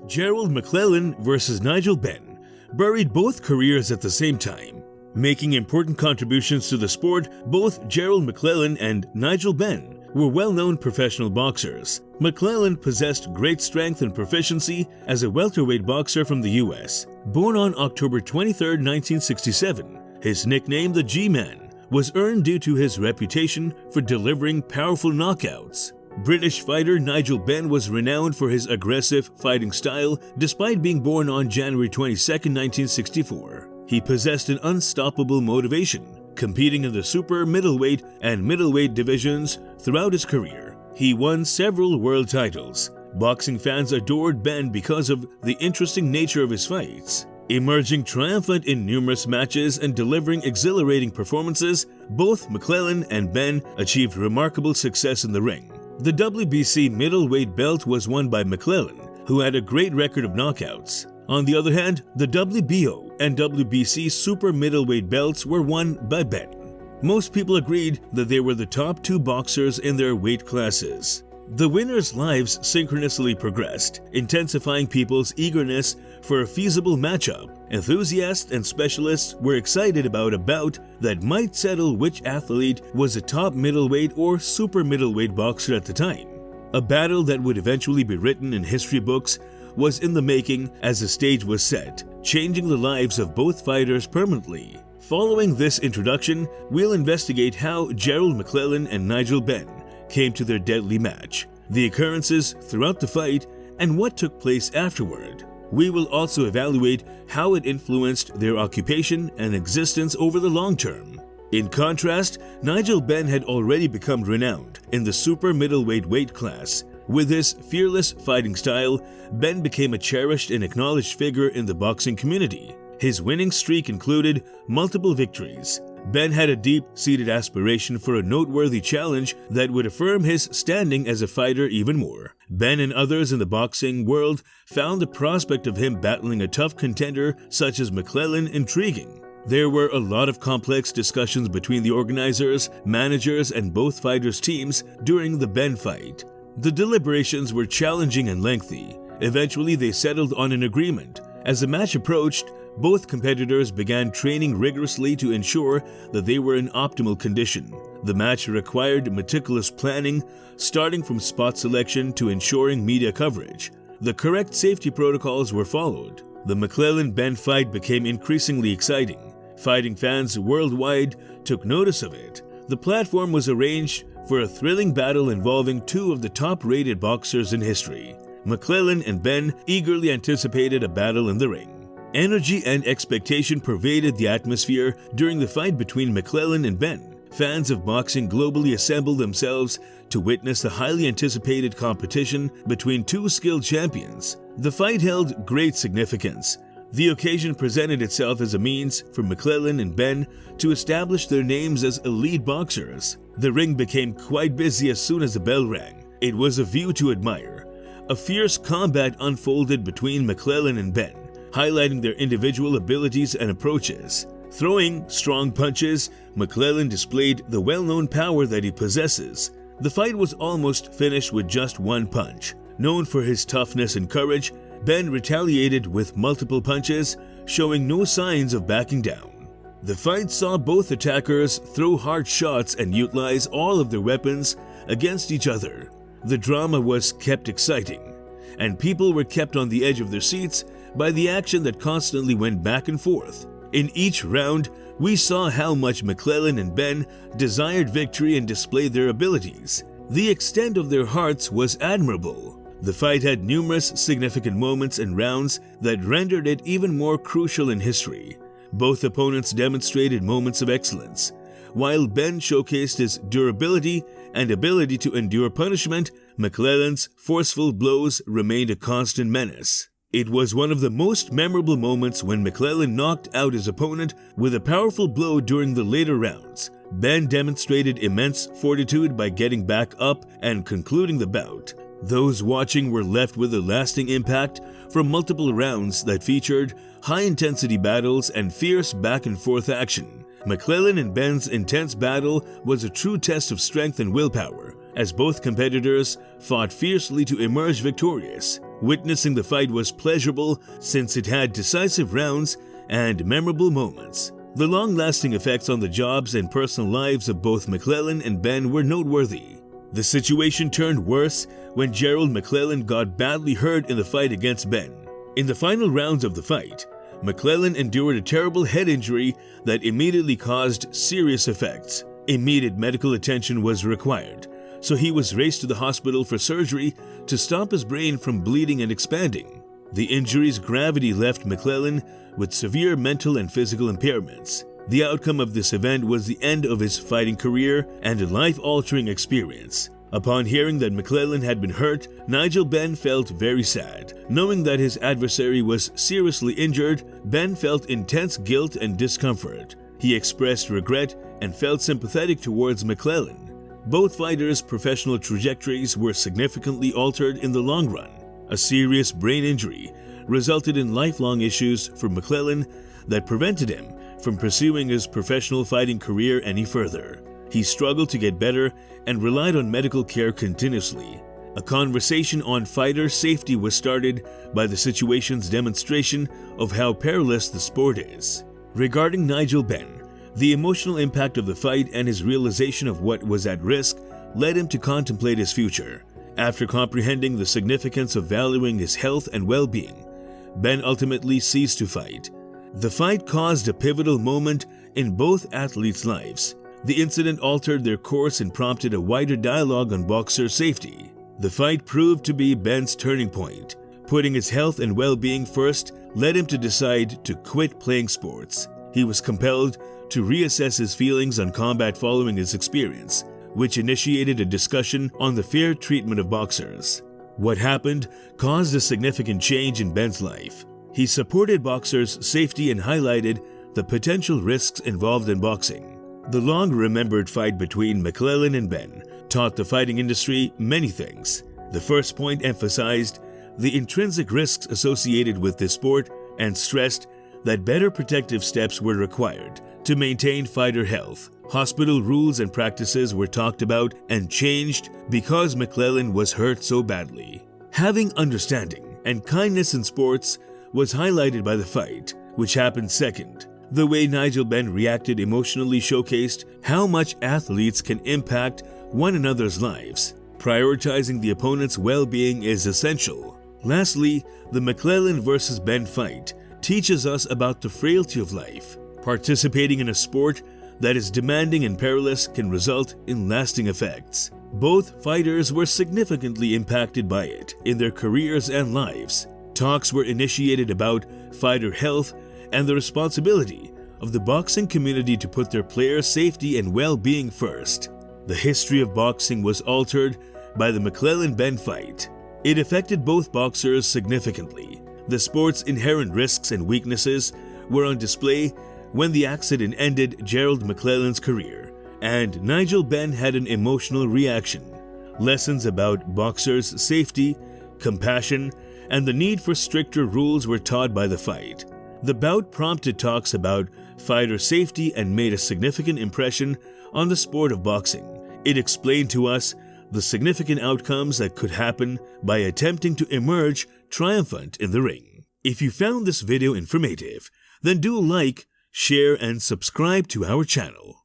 Gerald McClellan versus Nigel Benn buried both careers at the same time. Making important contributions to the sport, both Gerald McClellan and Nigel Benn were well-known professional boxers. McClellan possessed great strength and proficiency as a welterweight boxer from the US. Born on October 23, 1967, his nickname, the G-Man, was earned due to his reputation for delivering powerful knockouts. British fighter Nigel Benn was renowned for his aggressive fighting style despite being born on January 22, 1964. He possessed an unstoppable motivation, competing in the super middleweight and middleweight divisions throughout his career. He won several world titles. Boxing fans adored Benn because of the interesting nature of his fights. Emerging triumphant in numerous matches and delivering exhilarating performances, both McClellan and Benn achieved remarkable success in the ring. The WBC middleweight belt was won by McClellan, who had a great record of knockouts. On the other hand, the WBO and WBC super middleweight belts were won by Benn. Most people agreed that they were the top two boxers in their weight classes. The winners' lives synchronously progressed, intensifying people's eagerness for a feasible matchup. Enthusiasts and specialists were excited about a bout that might settle which athlete was a top middleweight or super middleweight boxer at the time. A battle that would eventually be written in history books was in the making as the stage was set, changing the lives of both fighters permanently. Following this introduction, we'll investigate how Gerald McClellan and Nigel Benn came to their deadly match, the occurrences throughout the fight, and what took place afterward. We will also evaluate how it influenced their occupation and existence over the long term. In contrast, Nigel Benn had already become renowned in the super middleweight weight class. With his fearless fighting style, Benn became a cherished and acknowledged figure in the boxing community. His winning streak included multiple victories. Benn had a deep-seated aspiration for a noteworthy challenge that would affirm his standing as a fighter even more. Benn and others in the boxing world found the prospect of him battling a tough contender such as McClellan intriguing. There were a lot of complex discussions between the organizers, managers, and both fighters' teams during the Benn fight. The deliberations were challenging and lengthy. Eventually, they settled on an agreement. As the match approached, both competitors began training rigorously to ensure that they were in optimal condition. The match required meticulous planning, starting from spot selection to ensuring media coverage. The correct safety protocols were followed. The McClellan-Benn fight became increasingly exciting. Fighting fans worldwide took notice of it. The platform was arranged for a thrilling battle involving two of the top-rated boxers in history. McClellan and Benn eagerly anticipated a battle in the ring. Energy and expectation pervaded the atmosphere during the fight between McClellan and Benn. Fans of boxing globally assembled themselves to witness the highly anticipated competition between two skilled champions. The fight held great significance. The occasion presented itself as a means for McClellan and Benn to establish their names as elite boxers. The ring became quite busy as soon as the bell rang. It was a view to admire. A fierce combat unfolded between McClellan and Benn, highlighting their individual abilities and approaches. Throwing strong punches, McClellan displayed the well-known power that he possesses. The fight was almost finished with just one punch. Known for his toughness and courage, Benn retaliated with multiple punches, showing no signs of backing down. The fight saw both attackers throw hard shots and utilize all of their weapons against each other. The drama was kept exciting, and people were kept on the edge of their seats by the action that constantly went back and forth. In each round, we saw how much McClellan and Benn desired victory and displayed their abilities. The extent of their hearts was admirable. The fight had numerous significant moments and rounds that rendered it even more crucial in history. Both opponents demonstrated moments of excellence. While Benn showcased his durability and ability to endure punishment, McClellan's forceful blows remained a constant menace. It was one of the most memorable moments when McClellan knocked out his opponent with a powerful blow during the later rounds. Benn demonstrated immense fortitude by getting back up and concluding the bout. Those watching were left with a lasting impact from multiple rounds that featured high-intensity battles and fierce back-and-forth action. McClellan and Benn's intense battle was a true test of strength and willpower, as both competitors fought fiercely to emerge victorious. Witnessing the fight was pleasurable since it had decisive rounds and memorable moments. The long-lasting effects on the jobs and personal lives of both McClellan and Benn were noteworthy. The situation turned worse when Gerald McClellan got badly hurt in the fight against Benn. In the final rounds of the fight, McClellan endured a terrible head injury that immediately caused serious effects. Immediate medical attention was required, so he was raced to the hospital for surgery to stop his brain from bleeding and expanding. The injury's gravity left McClellan with severe mental and physical impairments. The outcome of this event was the end of his fighting career and a life-altering experience. Upon hearing that McClellan had been hurt, Nigel Benn felt very sad. Knowing that his adversary was seriously injured, Benn felt intense guilt and discomfort. He expressed regret and felt sympathetic towards McClellan. Both fighters' professional trajectories were significantly altered in the long run. A serious brain injury resulted in lifelong issues for McClellan that prevented him from pursuing his professional fighting career any further. He struggled to get better and relied on medical care continuously. A conversation on fighter safety was started by the situation's demonstration of how perilous the sport is. Regarding Nigel Benn, the emotional impact of the fight and his realization of what was at risk led him to contemplate his future. After comprehending the significance of valuing his health and well-being, Benn ultimately ceased to fight. The fight caused a pivotal moment in both athletes' lives. The incident altered their course and prompted a wider dialogue on boxer safety. The fight proved to be Benn's turning point. Putting his health and well-being first led him to decide to quit playing sports. He was compelled to reassess his feelings on combat following his experience, which initiated a discussion on the fair treatment of boxers. What happened caused a significant change in Benn's life. He supported boxers' safety and highlighted the potential risks involved in boxing. The long-remembered fight between McClellan and Benn taught the fighting industry many things. The first point emphasized the intrinsic risks associated with this sport and stressed that better protective steps were required to maintain fighter health. Hospital rules and practices were talked about and changed because McClellan was hurt so badly. Having understanding and kindness in sports was highlighted by the fight, which happened second. The way Nigel Benn reacted emotionally showcased how much athletes can impact one another's lives. Prioritizing the opponent's well-being is essential. Lastly, the McClellan versus Benn fight teaches us about the frailty of life. Participating in a sport that is demanding and perilous can result in lasting effects. Both fighters were significantly impacted by it in their careers and lives. Talks were initiated about fighter health and the responsibility of the boxing community to put their players' safety and well-being first. The history of boxing was altered by the McClellan-Benn fight. It affected both boxers significantly. The sport's inherent risks and weaknesses were on display when the accident ended Gerald McClellan's career, and Nigel Benn had an emotional reaction. Lessons about boxers' safety, compassion, and the need for stricter rules were taught by the fight. The bout prompted talks about fighter safety and made a significant impression on the sport of boxing. It explained to us the significant outcomes that could happen by attempting to emerge triumphant in the ring. If you found this video informative, then do like, share, and subscribe to our channel.